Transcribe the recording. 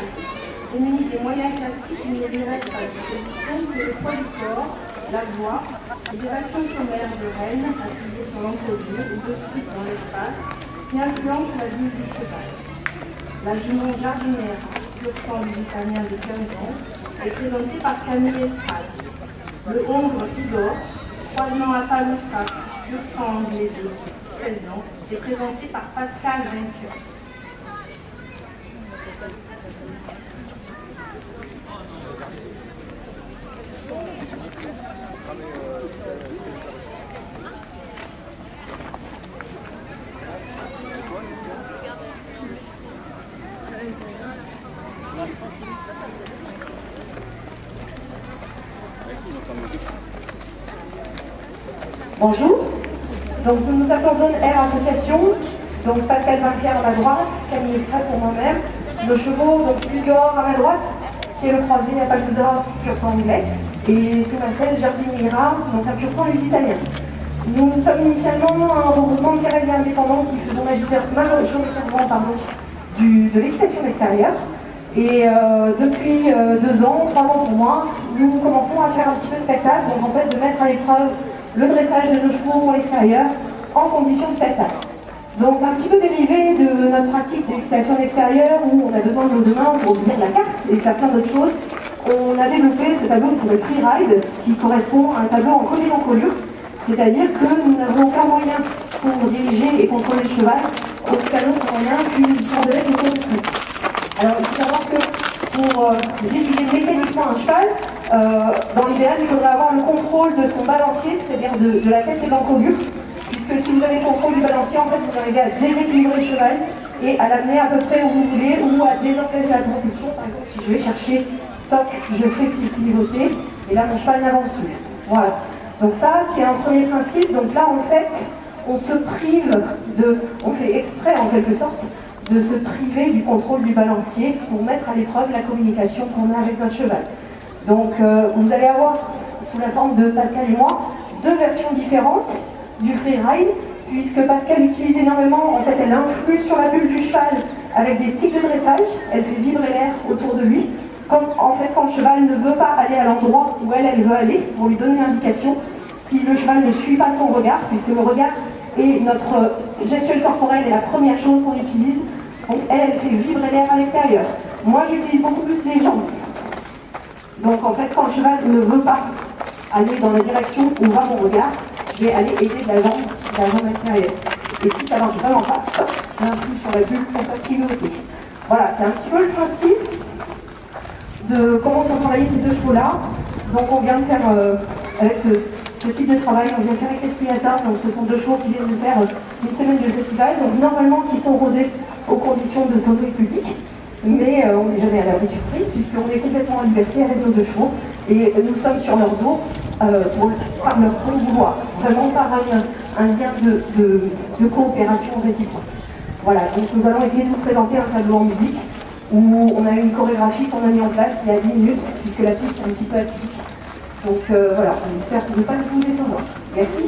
cheval. Démunis des moyens classiques, il ne lui reste pas de question que le poids du corps, la voix et des actions sommaires de reine appuyées sur l'encolure ou de dans l'espace qui influencent la vie du cheval. La jument jardinière, pur sang italien de 15 ans, est présentée par Camille Estrade. Le hongre Igor, croisement à Taloussa, pur sang anglais de 16 ans, est présenté par Pascal Vainqueur. Bonjour, donc nous nous appelons Zone R Association, donc Pascal Vainqueur à ma droite, Camille Estrade pour moi-même, nos chevaux, donc Igor à ma droite, qui est le croisé à Paluzza, pur sang anglais, et sous ma selle Jardiniera, donc un pur sang lusitanien. Nous sommes initialement un regroupement de cavaliers indépendants qui faisons majoritairement de l'expression extérieure. Et depuis 2 ans, 3 ans pour moi, nous commençons à faire un petit peu de spectacle, donc en fait de mettre à l'épreuve le dressage de nos chevaux pour l'extérieur en conditions de spectacle. Donc un petit peu dérivé de notre pratique d'expression extérieure où on a besoin de nos deux mains pour ouvrir la carte et faire plein d'autres choses, on a développé ce tableau pour le freeride qui correspond à un tableau en collier-encolure, c'est-à-dire que nous n'avons aucun moyen pour diriger et contrôler le cheval, aucun autre moyen qu'une cordelette ou une clé. Alors il faut savoir que pour diriger mécaniquement un cheval, dans l'idéal, il faudrait avoir le contrôle de son balancier, c'est-à-dire de la tête et de l'encolure, puisque si vous avez le contrôle du balancier, en fait, vous arrivez à déséquilibrer le cheval et à l'amener à peu près où vous voulez, ou à désengager la propulsion. Par exemple, si je vais chercher, toc, je fais pivoter, et là, mon cheval n'avance plus. Voilà. Donc ça, c'est un premier principe. Donc là, en fait, on se prive on fait exprès, en quelque sorte, de se priver du contrôle du balancier pour mettre à l'épreuve la communication qu'on a avec notre cheval. Donc vous allez avoir, sous la forme de Pascal et moi, 2 versions différentes du freeride, puisque Pascal utilise énormément, en fait elle influe sur la bulle du cheval avec des sticks de dressage, elle fait vibrer l'air autour de lui, comme en fait quand le cheval ne veut pas aller à l'endroit où elle veut aller, pour lui donner une indication, si le cheval ne suit pas son regard, puisque le regard est notre gestuelle corporelle est la première chose qu'on utilise, donc elle fait vibrer l'air à l'extérieur. Moi j'utilise beaucoup plus les jambes. Donc en fait, quand le cheval ne veut pas aller dans la direction où va mon regard, je vais aller aider de la jambe extérieure. Et si ça ne marche vraiment pas, j'influe sur la bulle pour faire pivoter. Voilà, c'est un petit peu le principe de comment sont travaillés ces 2 chevaux-là. Donc on vient de faire, avec ce type de travail, on vient de faire avec les Striata, donc ce sont 2 chevaux qui viennent de faire une semaine de festival, donc normalement qui sont rodés aux conditions de santé publique. Mais on n'est jamais à l'abri de surprise puisqu'on est complètement en liberté avec nos 2 chevaux et nous sommes sur leur dos par leur pouvoir, vraiment par un lien de coopération réciproque. Voilà, donc nous allons essayer de vous présenter un tableau en musique où on a une chorégraphie qu'on a mis en place il y a 10 minutes puisque la piste est un petit peu atypique. Donc voilà, on espère ne pas nous décevoir. Merci.